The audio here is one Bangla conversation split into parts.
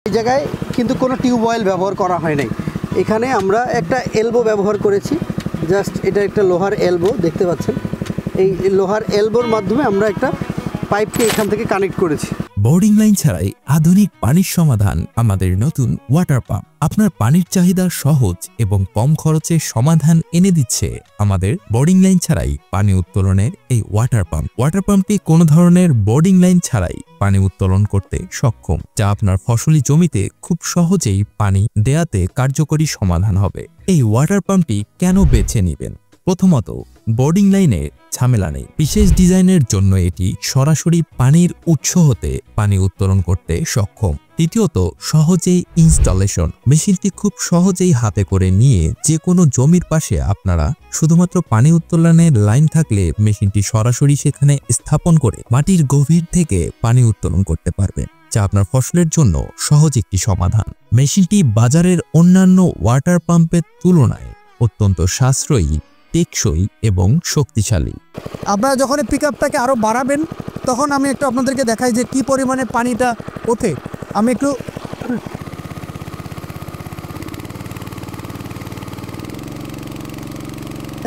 এই জায়গায় কিন্তু কোনো টিউবওয়েল ব্যবহার করা হয় নাই। এখানে আমরা একটা এলবো ব্যবহার করেছি। জাস্ট এটা একটা লোহার এলবো দেখতে পাচ্ছেন। এই লোহার এলবোর মাধ্যমে আমরা একটা পাইপকে এখান থেকে কানেক্ট করেছি। বোর্ডিং লাইন ছাড়াই আধুনিক পানির সমাধান আমাদের নতুন ওয়াটার পাম্প। আপনার পানির চাহিদা সহজ এবং কম খরচে সমাধান এনে দিচ্ছে আমাদের বোর্ডিং লাইন ছাড়াই পানি উত্তোলনের এই ওয়াটার পাম্প। ওয়াটার পাম্পটি কোনো ধরনের বোর্ডিং লাইন ছাড়াই পানি উত্তোলন করতে সক্ষম, যা আপনার ফসলি জমিতে খুব সহজেই পানি দেয়াতে কার্যকরী সমাধান হবে। এই ওয়াটার পাম্পটি কেন বেছে নেবেন? প্রথমত, বোর্ডিং লাইনে ঝামেলা নেই। বিশেষ ডিজাইনের জন্য এটি সরাসরি পানির উৎস হতে পানি উত্তোলন করতে সক্ষম। দ্বিতীয়ত, সহজেই ইনস্টলেশন। মেশিনটি খুব সহজেই হাতে করে নিয়ে যে কোনো জমির পাশে আপনারা শুধুমাত্র পানি উত্তোলনের লাইন থাকলে মেশিনটি সরাসরি সেখানে স্থাপন করে মাটির গভীর থেকে পানি উত্তোলন করতে পারবেন, যা আপনার ফসলের জন্য সহজ একটি সমাধান। মেশিনটি বাজারের অন্যান্য ওয়াটার পাম্পের তুলনায় অত্যন্ত সাশ্রয়ী, টেকসই এবং শক্তিশালী। আপনারা যখন পিকআপটাকে আরও বাড়াবেন তখন আমি একটু আপনাদেরকে দেখাই যে কি পরিমাণে পানিটা ওঠে। আমি একটু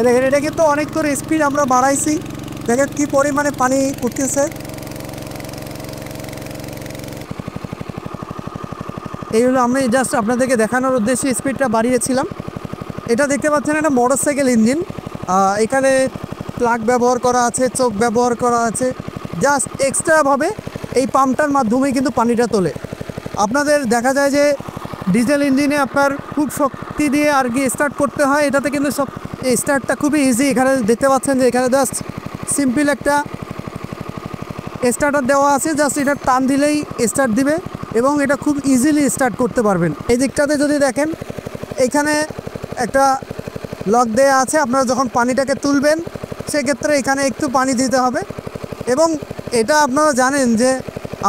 দেখেন, এটা কিন্তু অনেক করে স্পিড আমরা বাড়াইছি। দেখেন কি পরিমাণে পানি উঠতেছে। এই হলো আমি জাস্ট আপনাদেরকে দেখানোর উদ্দেশ্যে স্পিডটা বাড়িয়েছিলাম। এটা দেখতে পাচ্ছেন একটা মোটরসাইকেল ইঞ্জিন। এখানে প্লাগ ব্যবহার করা আছে, চোখ ব্যবহার করা আছে। জাস্ট এক্সট্রাভাবে এই পাম্পটার মাধ্যমেই কিন্তু পানিটা তোলে। আপনাদের দেখা যায় যে ডিজেল ইঞ্জিনে আপনার খুব শক্তি দিয়ে আর কি স্টার্ট করতে হয়, এটাতে কিন্তু সব স্টার্টটা খুবই ইজি। এখানে দেখতে পাচ্ছেন যে এখানে জাস্ট সিম্পল একটা স্টার্টার দেওয়া আছে, জাস্ট এটা টান দিলেই স্টার্ট দিবে এবং এটা খুব ইজিলি স্টার্ট করতে পারবেন। এই দিকটাতে যদি দেখেন এখানে একটা লক দেওয়া আছে। আপনারা যখন পানিটাকে তুলবেন সেক্ষেত্রে এখানে একটু পানি দিতে হবে। এবং এটা আপনারা জানেন যে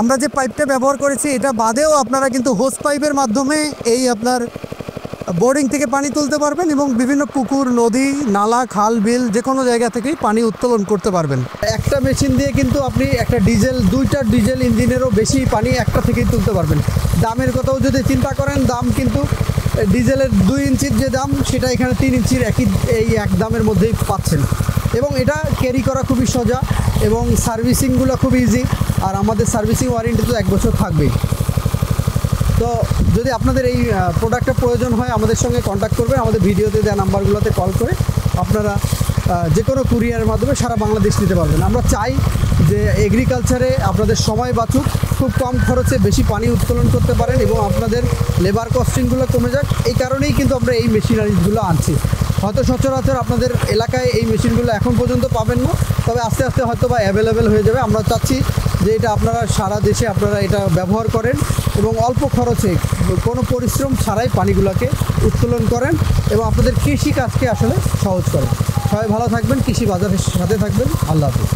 আমরা যে পাইপটা ব্যবহার করেছি এটা বাদেও আপনারা কিন্তু হোস পাইপের মাধ্যমে এই আপনার বোর্ডিং থেকে পানি তুলতে পারবেন এবং বিভিন্ন পুকুর, নদী, নালা, খাল, বিল যে কোনো জায়গা থেকেই পানি উত্তোলন করতে পারবেন। একটা মেশিন দিয়ে কিন্তু আপনি একটা দুইটা ডিজেল ইঞ্জিনেরও বেশি পানি একটা থেকেই তুলতে পারবেন। দামের কথাও যদি চিন্তা করেন, দাম কিন্তু ডিজেলের 2 ইঞ্চির যে দাম সেটা এখানে 3 ইঞ্চির এই এক দামের মধ্যেই পাচ্ছেন। এবং এটা ক্যারি করা খুবই সোজা এবং সার্ভিসিংগুলো খুব ইজি। আর আমাদের সার্ভিসিং ওয়ারেন্টি তো 1 বছর থাকবেই। তো যদি আপনাদের এই প্রোডাক্টটা প্রয়োজন হয় আমাদের সঙ্গে কন্ট্যাক্ট করবেন। আমাদের ভিডিওতে দেওয়া নাম্বারগুলোতে কল করে আপনারা যে কোনো কুরিয়ারের মাধ্যমে সারা বাংলাদেশ নিতে পারবেন। আমরা চাই যে এগ্রিকালচারে আপনাদের সময় বাঁচুক, খুব কম খরচে বেশি পানি উত্তোলন করতে পারেন এবং আপনাদের লেবার কস্টিংগুলো কমে যাক। এই কারণেই কিন্তু আমরা এই মেশিনারিজগুলো আনছি। হয়তো সচরাচর আপনাদের এলাকায় এই মেশিনগুলো এখন পর্যন্ত পাবেন না, তবে আস্তে আস্তে হয়তো বা অ্যাভেলেবেল হয়ে যাবে। আমরা চাচ্ছি যে এটা আপনারা সারা দেশে আপনারা এটা ব্যবহার করেন এবং অল্প খরচে কোনো পরিশ্রম ছাড়াই পানিগুলোকে উত্তোলন করেন এবং আপনাদের কৃষি কাজকে আসলে সহজ করেন। সবাই ভালো থাকবেন, কৃষি বাজারের সাথে থাকবেন। আল্লাহ হাফেজ।